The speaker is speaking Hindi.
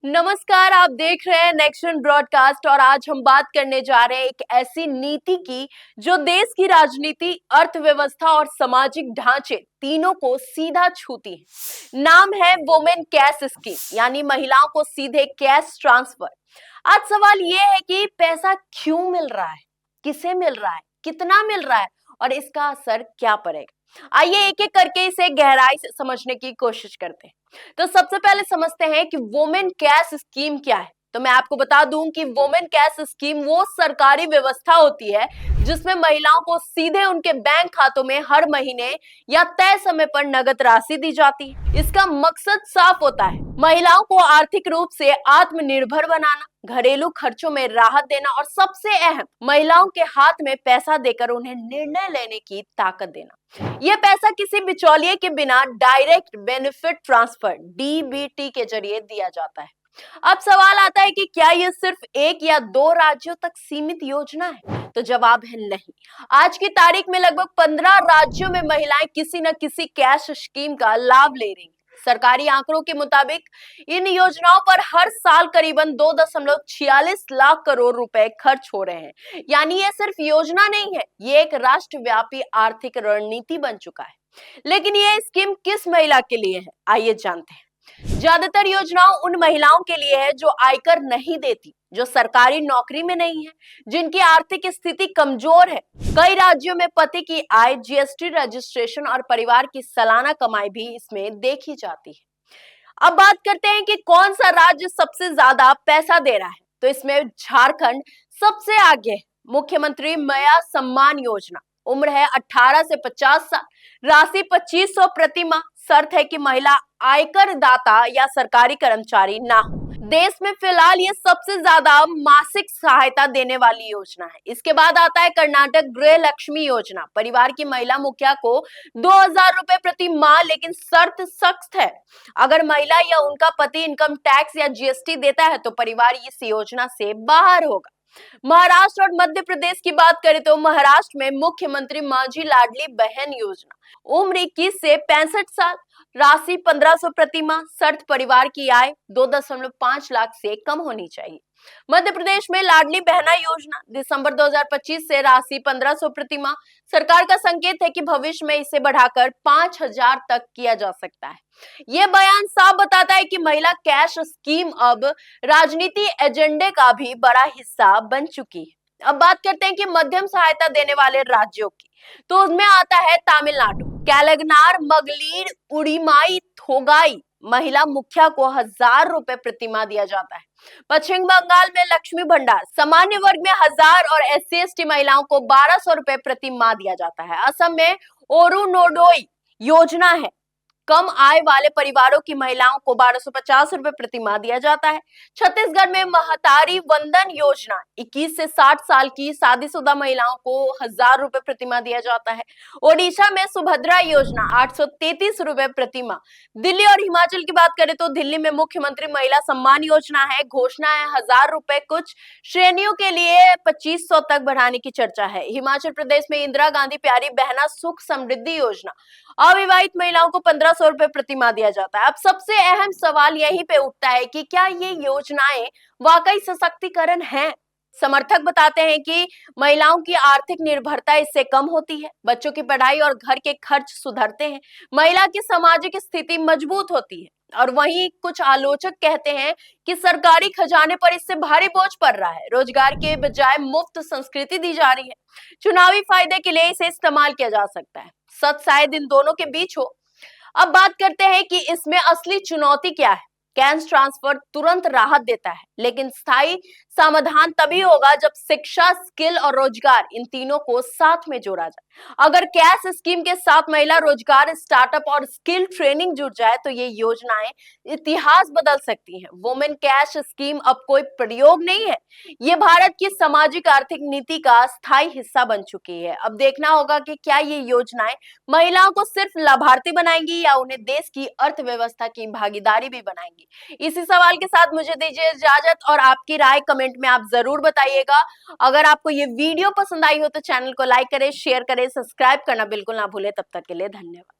नमस्कार, आप देख रहे हैं नेक्स्ट ब्रॉडकास्ट और आज हम बात करने जा रहे हैं एक ऐसी नीति की जो देश की राजनीति, अर्थव्यवस्था और सामाजिक ढांचे तीनों को सीधा छूती है। नाम है वुमेन कैश स्कीम, यानी महिलाओं को सीधे कैश ट्रांसफर। आज सवाल ये है कि पैसा क्यों मिल रहा है, किसे मिल रहा है, कितना मिल रहा है और इसका असर क्या पड़ेगा। आइए एक एक करके इसे गहराई से समझने की कोशिश करते हैं। तो सबसे पहले समझते हैं कि वुमेन कैश स्कीम क्या है। तो मैं आपको बता दूं कि वुमेन कैश स्कीम वो सरकारी व्यवस्था होती है जिसमें महिलाओं को सीधे उनके बैंक खातों में हर महीने या तय समय पर नगद राशि दी जाती है। इसका मकसद साफ होता है, महिलाओं को आर्थिक रूप से आत्मनिर्भर बनाना, घरेलू खर्चों में राहत देना और सबसे अहम, महिलाओं के हाथ में पैसा देकर उन्हें निर्णय लेने की ताकत देना। यह पैसा किसी बिचौलिए के बिना डायरेक्ट बेनिफिट ट्रांसफर डीबीटी के जरिए दिया जाता है। अब सवाल आता है कि क्या यह सिर्फ एक या दो राज्यों तक सीमित योजना है? तो जवाब है नहीं। आज की तारीख में लगभग 15 राज्यों में महिलाएं किसी न किसी कैश स्कीम का लाभ ले रही हैं। सरकारी आंकड़ों के मुताबिक इन योजनाओं पर हर साल करीबन 2.46 लाख करोड़ रुपए खर्च हो रहे हैं। यानी ये सिर्फ योजना नहीं है, ये एक राष्ट्रव्यापी आर्थिक रणनीति बन चुका है। लेकिन ये स्कीम किस महिला के लिए है, आइए जानते हैं। ज्यादातर योजनाओं उन महिलाओं के लिए है जो आयकर नहीं देती, जो सरकारी नौकरी में नहीं है, जिनकी आर्थिक स्थिति कमजोर है। कई राज्यों में पति की आय, जीएसटी रजिस्ट्रेशन और परिवार की सालाना कमाई भी इसमें देखी जाती है। अब बात करते हैं कि कौन सा राज्य सबसे ज्यादा पैसा दे रहा है। तो इसमें झारखंड सबसे आगे है। मुख्यमंत्री मया सम्मान योजना, उम्र है 18 से 50 साल, राशि 2500 प्रति माह, शर्त है कि महिला आयकर दाता या सरकारी कर्मचारी ना हो। देश में फिलहाल ये सबसे ज्यादा मासिक सहायता देने वाली योजना है। इसके बाद आता है कर्नाटक गृह लक्ष्मी योजना, परिवार की महिला मुखिया को 2000 रुपए प्रति माह, लेकिन शर्त सख्त है। अगर महिला या उनका पति इनकम टैक्स या जीएसटी देता है तो परिवार इस योजना से बाहर होगा। महाराष्ट्र और मध्य प्रदेश की बात करें तो महाराष्ट्र में मुख्यमंत्री माझी लाडली बहन योजना, उम्र 21 से 65 साल, राशि 1500 प्रति माह, शर्त परिवार की आय 2.5 लाख से कम होनी चाहिए। मध्य प्रदेश में लाडली बहना योजना, दिसंबर 2025 से राशि 1500 प्रति माह, सरकार का संकेत है कि भविष्य में इसे बढ़ाकर 5000 तक किया जा सकता है। यह बयान साफ बताता है कि महिला कैश स्कीम अब राजनीति एजेंडे का भी बड़ा हिस्सा बन चुकी है। अब बात करते हैं कि मध्यम सहायता देने वाले राज्यों की। तो उसमें आता है तमिलनाडु, कैलगनार मगलीर उड़ीमाई थोगाई, महिला मुखिया को 1000 रुपए प्रति माह दिया जाता है। पश्चिम बंगाल में लक्ष्मी भंडार, सामान्य वर्ग में 1000 और एससी एसटी महिलाओं को 1200 रुपए प्रति माह दिया जाता है। असम में ओरुनोडोई योजना है, कम आय वाले परिवारों की महिलाओं को 1250 रुपए प्रति माह दिया जाता है। छत्तीसगढ़ में महतारी वंदन योजना, 21 से 60 साल की शादीशुदा महिलाओं को 1000 रुपए प्रति माह दिया जाता है। ओडिशा में सुभद्रा योजना, 833 रुपए प्रति माह। दिल्ली और हिमाचल की बात करें तो दिल्ली में मुख्यमंत्री महिला सम्मान योजना है, घोषणा है 1000 रुपए, कुछ श्रेणियों के लिए 2500 तक बढ़ाने की चर्चा है। हिमाचल प्रदेश में इंदिरा गांधी प्यारी बहना सुख समृद्धि योजना, अविवाहित महिलाओं को 1500 रुपए प्रति माह दिया जाता है। अब सबसे अहम सवाल यहीं पे उठता है कि क्या ये योजनाएं वाकई सशक्तिकरण है? समर्थक बताते हैं कि महिलाओं की आर्थिक निर्भरता इससे कम होती है, बच्चों की पढ़ाई और घर के खर्च सुधरते हैं, महिला की सामाजिक स्थिति मजबूत होती है। और वहीं कुछ आलोचक कहते हैं कि सरकारी खजाने पर इससे भारी बोझ पड़ रहा है, रोजगार के बजाय मुफ्त संस्कृति दी जा रही है, चुनावी फायदे के लिए इसे इस्तेमाल किया जा सकता है। सच शायद इन दोनों के बीच हो। अब बात करते हैं कि इसमें असली चुनौती क्या है। कैश ट्रांसफर तुरंत राहत देता है, लेकिन स्थायी समाधान तभी होगा जब शिक्षा, स्किल और रोजगार, इन तीनों को साथ में जोड़ा जाए। अगर कैश स्कीम के साथ महिला रोजगार, स्टार्टअप और स्किल ट्रेनिंग जुड़ जाए तो ये योजनाएं इतिहास बदल सकती हैं। वुमेन कैश स्कीम अब कोई प्रयोग नहीं है, ये भारत की सामाजिक आर्थिक नीति का स्थायी हिस्सा बन चुकी है। अब देखना होगा कि क्या ये योजनाएं महिलाओं को सिर्फ लाभार्थी बनाएंगी या उन्हें देश की अर्थव्यवस्था की भागीदारी भी बनाएंगी। इसी सवाल के साथ मुझे दीजिए इजाजत और आपकी राय कमेंट में आप जरूर बताइएगा। अगर आपको ये वीडियो पसंद आई हो तो चैनल को लाइक करें, शेयर करें, सब्सक्राइब करना बिल्कुल ना भूलें। तब तक के लिए धन्यवाद।